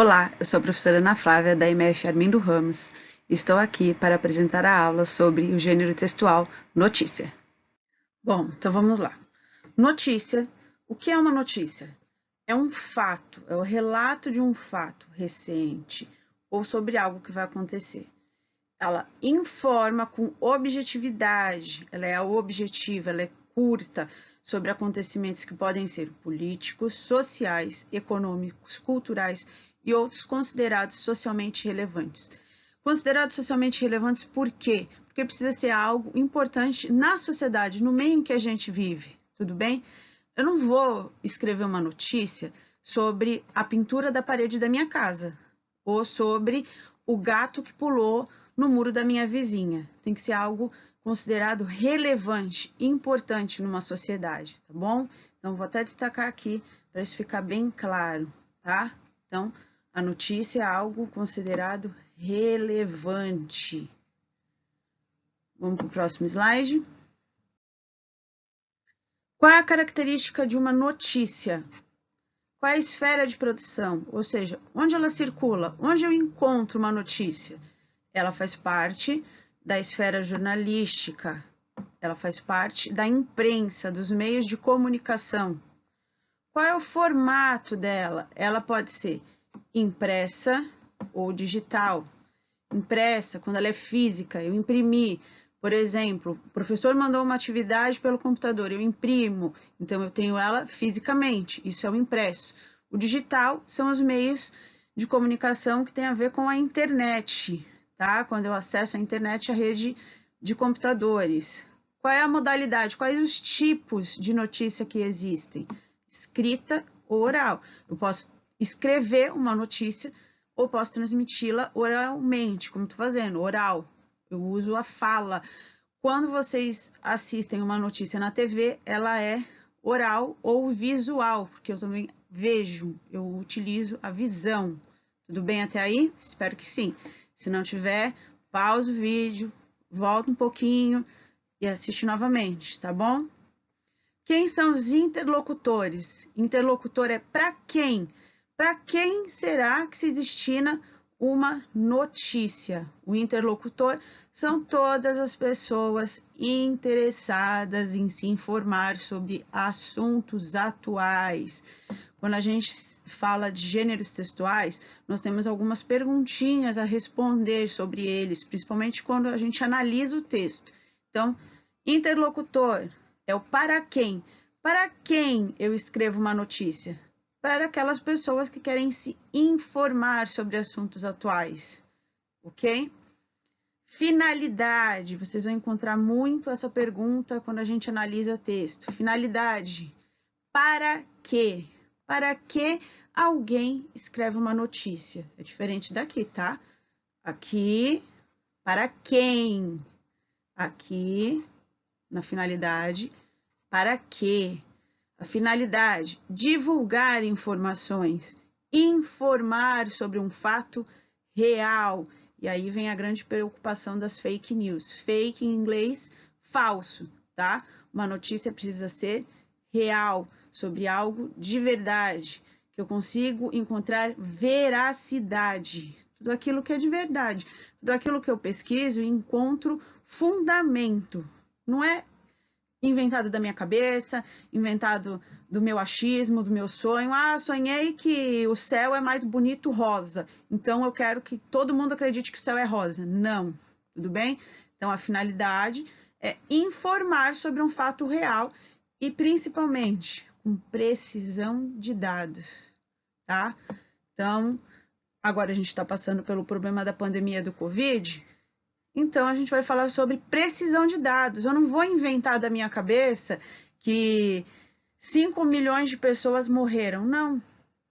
Olá, eu sou a professora Ana Flávia, da MF Armindo Ramos, e estou aqui para apresentar a aula sobre o gênero textual notícia. Bom, então vamos lá. Notícia. O que é uma notícia? É um fato, é o relato de um fato recente ou sobre algo que vai acontecer. Ela informa com objetividade, ela é objetiva, ela é curta sobre acontecimentos que podem ser políticos, sociais, econômicos, culturais e outros considerados socialmente relevantes. Considerados socialmente relevantes por quê? Porque precisa ser algo importante na sociedade, no meio em que a gente vive, tudo bem? Eu não vou escrever uma notícia sobre a pintura da parede da minha casa ou sobre o gato que pulou no muro da minha vizinha. Tem que ser algo considerado relevante, importante numa sociedade, tá bom? Então, vou até destacar aqui para isso ficar bem claro, tá? Então, a notícia é algo considerado relevante. Vamos para o próximo slide. Qual é a característica de uma notícia? Qual é a esfera de produção? Ou seja, onde ela circula? Onde eu encontro uma notícia? Ela faz parte da esfera jornalística, ela faz parte da imprensa, dos meios de comunicação. Qual é o formato dela? Ela pode ser impressa ou digital. Impressa, quando ela é física, eu imprimi. Por exemplo, o professor mandou uma atividade pelo computador, eu imprimo, então eu tenho ela fisicamente, isso é o impresso. O digital são os meios de comunicação que tem a ver com a internet, tá? Quando eu acesso a internet, a rede de computadores. Qual é a modalidade? Quais os tipos de notícia que existem? Escrita ou oral. Eu posso escrever uma notícia ou posso transmiti-la oralmente, como estou fazendo, oral. Eu uso a fala. Quando vocês assistem uma notícia na TV, ela é oral ou visual, porque eu também vejo, eu utilizo a visão. Tudo bem até aí? Espero que sim. Se não tiver, pausa o vídeo, volta um pouquinho e assiste novamente, tá bom? Quem são os interlocutores? Interlocutor é para quem? Para quem será que se destina uma notícia? O interlocutor são todas as pessoas interessadas em se informar sobre assuntos atuais. Quando a gente fala de gêneros textuais, nós temos algumas perguntinhas a responder sobre eles, principalmente quando a gente analisa o texto. Então, interlocutor é o para quem. Para quem eu escrevo uma notícia? Para aquelas pessoas que querem se informar sobre assuntos atuais, ok? Finalidade, vocês vão encontrar muito essa pergunta quando a gente analisa texto. Finalidade, para quê? Para que alguém escreve uma notícia? É diferente daqui, tá? Aqui, para quem? Aqui, na finalidade, para quê? A finalidade, divulgar informações, informar sobre um fato real. E aí vem a grande preocupação das fake news. Fake em inglês, falso, tá? Uma notícia precisa ser real, sobre algo de verdade, que eu consigo encontrar veracidade. Tudo aquilo que é de verdade, tudo aquilo que eu pesquiso e encontro fundamento. Não é inventado da minha cabeça, inventado do meu achismo, do meu sonho. Ah, sonhei que o céu é mais bonito rosa, então eu quero que todo mundo acredite que o céu é rosa. Não, tudo bem? Então a finalidade é informar sobre um fato real e principalmente com precisão de dados, tá? Então, agora a gente está passando pelo problema da pandemia do Covid. Então, a gente vai falar sobre precisão de dados. Eu não vou inventar da minha cabeça que 5 milhões de pessoas morreram. Não.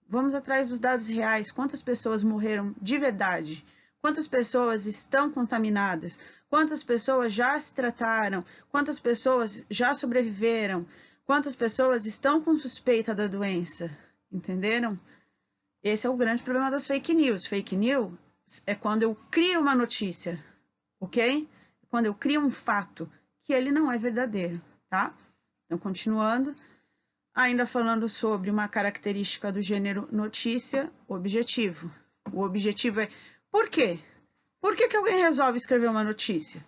Vamos atrás dos dados reais. Quantas pessoas morreram de verdade? Quantas pessoas estão contaminadas? Quantas pessoas já se trataram? Quantas pessoas já sobreviveram? Quantas pessoas estão com suspeita da doença? Entenderam? Esse é o grande problema das fake news. Fake news é quando eu crio uma notícia, ok? Quando eu crio um fato que ele não é verdadeiro, tá? Então, continuando, Ainda falando sobre uma característica do gênero notícia, objetivo. O objetivo é por quê? Por que alguém resolve escrever uma notícia?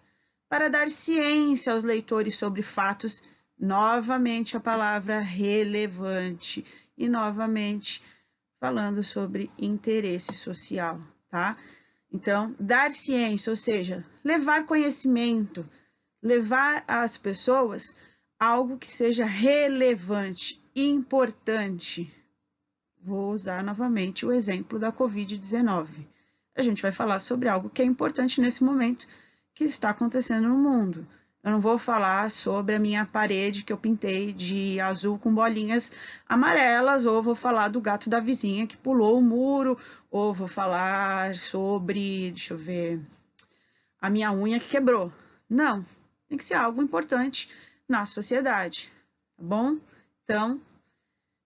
Para dar ciência aos leitores sobre fatos, novamente a palavra relevante, e novamente falando sobre interesse social, tá? Então, dar ciência, ou seja, levar conhecimento, levar às pessoas algo que seja relevante, importante. Vou usar novamente o exemplo da Covid-19. A gente vai falar sobre algo que é importante nesse momento que está acontecendo no mundo. Eu não vou falar sobre a minha parede que eu pintei de azul com bolinhas amarelas, ou vou falar do gato da vizinha que pulou o muro, ou vou falar sobre, deixa eu ver, a minha unha que quebrou. Não, tem que ser algo importante na sociedade, tá bom? Então,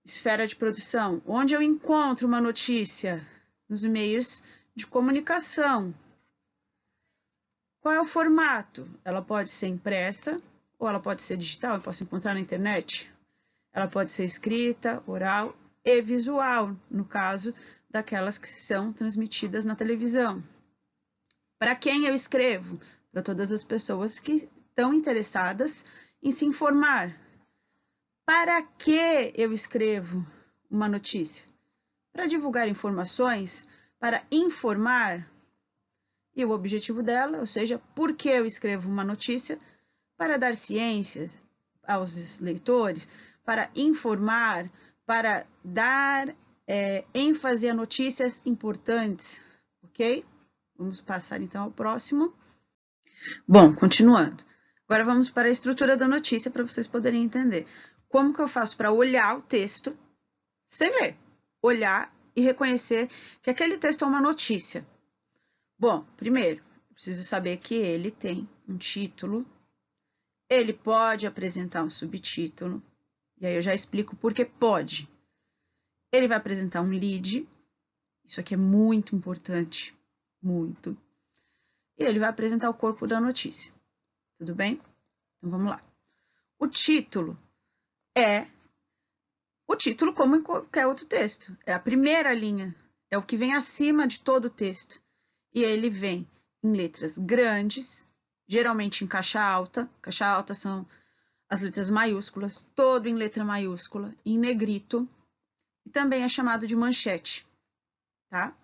esfera de produção, onde eu encontro uma notícia? Nos meios de comunicação. Qual é o formato? Ela pode ser impressa ou ela pode ser digital, eu posso encontrar na internet. Ela pode ser escrita, oral e visual, no caso daquelas que são transmitidas na televisão. Para quem eu escrevo? Para todas as pessoas que estão interessadas em se informar. Para que eu escrevo uma notícia? Para divulgar informações, para informar. E o objetivo dela, ou seja, por que eu escrevo uma notícia? Para dar ciência aos leitores, para informar, para dar ênfase a notícias importantes, ok? Vamos passar então ao próximo. Bom, continuando. Agora vamos para a estrutura da notícia para vocês poderem entender. Como que eu faço para olhar o texto sem ler? Olhar e reconhecer que aquele texto é uma notícia. Bom, primeiro, eu preciso saber que ele tem um título, ele pode apresentar um subtítulo, e aí eu já explico por que pode. Ele vai apresentar um lead, isso aqui é muito importante, muito. E ele vai apresentar o corpo da notícia, tudo bem? Então vamos lá. O título é o título como em qualquer outro texto, é a primeira linha, é o que vem acima de todo o texto, e ele vem em letras grandes, geralmente em caixa alta são as letras maiúsculas, todo em letra maiúscula, em negrito, e também é chamado de manchete, tá?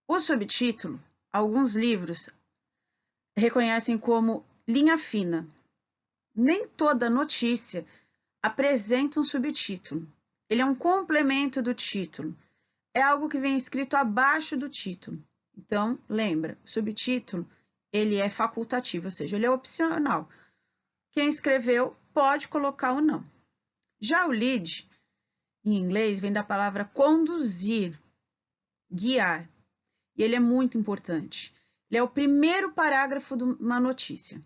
O subtítulo, alguns livros reconhecem como linha fina. Nem toda notícia apresenta um subtítulo. Ele é um complemento do título. É algo que vem escrito abaixo do título. Então, lembra, o subtítulo, ele é facultativo, ou seja, ele é opcional. Quem escreveu pode colocar ou não. Já o lead, em inglês, vem da palavra conduzir, guiar. E ele é muito importante. Ele é o primeiro parágrafo de uma notícia.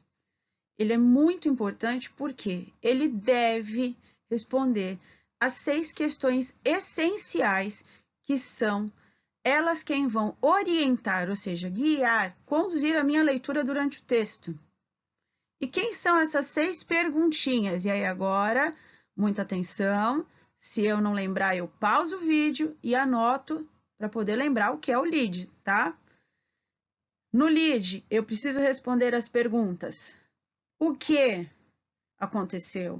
Ele é muito importante porque ele deve responder às 6 questões essenciais que são elas quem vão orientar, ou seja, guiar, conduzir a minha leitura durante o texto. E quem são essas 6 perguntinhas? E aí agora, muita atenção, se eu não lembrar, eu pauso o vídeo e anoto para poder lembrar o que é o lead, tá? No lead, eu preciso responder as perguntas: o que aconteceu?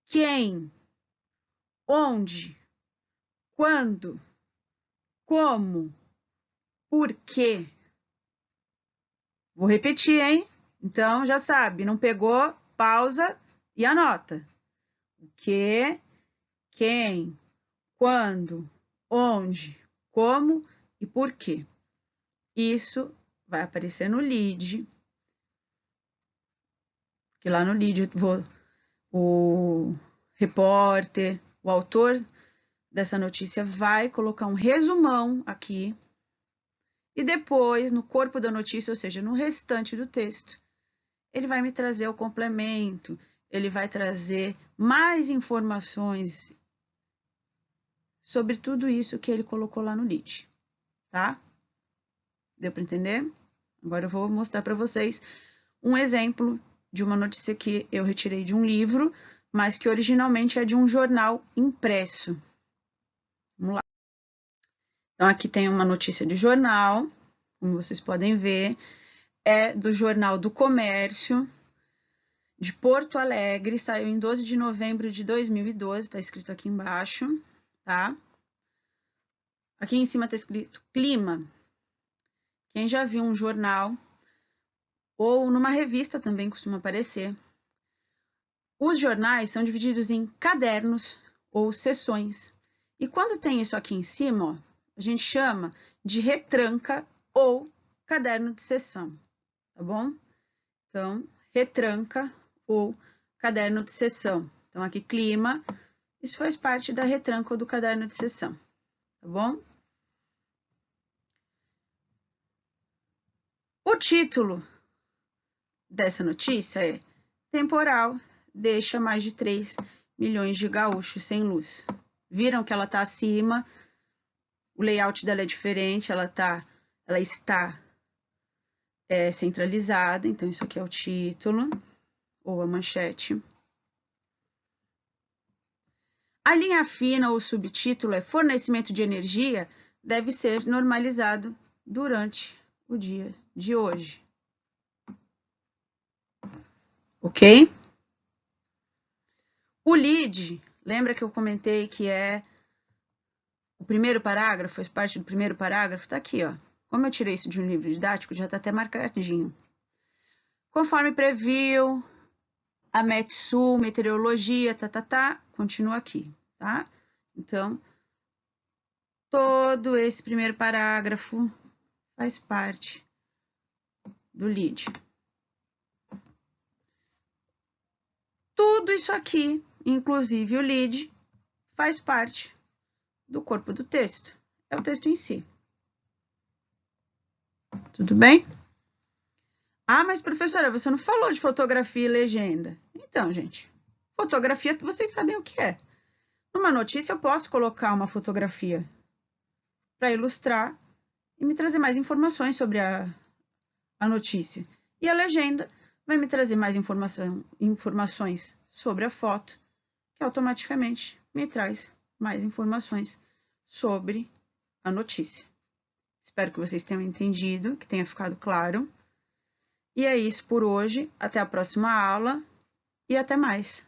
Quem? Onde? Quando? Como? Por quê? Vou repetir, hein? Então, já sabe, não pegou? Pausa e anota. O que? Quem? Quando? Onde? Como? E por quê? Isso vai aparecer no lead. Porque lá no lead o repórter, o autor dessa notícia vai colocar um resumão aqui. E depois, no corpo da notícia, ou seja, no restante do texto, ele vai me trazer o complemento, ele vai trazer mais informações sobre tudo isso que ele colocou lá no lead, tá? Deu para entender? Agora eu vou mostrar para vocês um exemplo de uma notícia que eu retirei de um livro mas que originalmente é de um jornal impresso. Vamos lá. Então, aqui tem uma notícia de jornal, como vocês podem ver, é do Jornal do Comércio, de Porto Alegre, saiu em 12 de novembro de 2012, tá escrito aqui embaixo, tá? Aqui em cima tá escrito clima. Quem já viu um jornal, ou numa revista também costuma aparecer, os jornais são divididos em cadernos ou seções. E quando tem isso aqui em cima, ó, a gente chama de retranca ou caderno de seção, tá bom? Então, retranca ou caderno de seção. Então, aqui clima, isso faz parte da retranca ou do caderno de seção, tá bom? O título dessa notícia é: temporal deixa mais de 3 milhões de gaúchos sem luz. Viram que ela tá acima, o layout dela é diferente, ela está centralizada, então isso aqui é o título ou a manchete. A linha fina ou subtítulo é: fornecimento de energia deve ser normalizado durante o dia de hoje. Ok? O lead, lembra que eu comentei que é o primeiro parágrafo, faz parte do primeiro parágrafo? Tá aqui, ó. Como eu tirei isso de um livro didático, já tá até marcadinho. Conforme previu a Metsul, meteorologia, continua aqui, tá? Então, todo esse primeiro parágrafo faz parte do lead. Tudo isso aqui, inclusive o lead, faz parte do corpo do texto. É o texto em si. Tudo bem? Ah, mas professora, você não falou de fotografia e legenda. Então, gente, fotografia vocês sabem o que é. Numa notícia eu posso colocar uma fotografia para ilustrar e me trazer mais informações sobre a notícia. E a legenda vai me trazer mais informações sobre a foto, que automaticamente me traz mais informações sobre a notícia. Espero que vocês tenham entendido, que tenha ficado claro. E é isso por hoje. Até a próxima aula e até mais.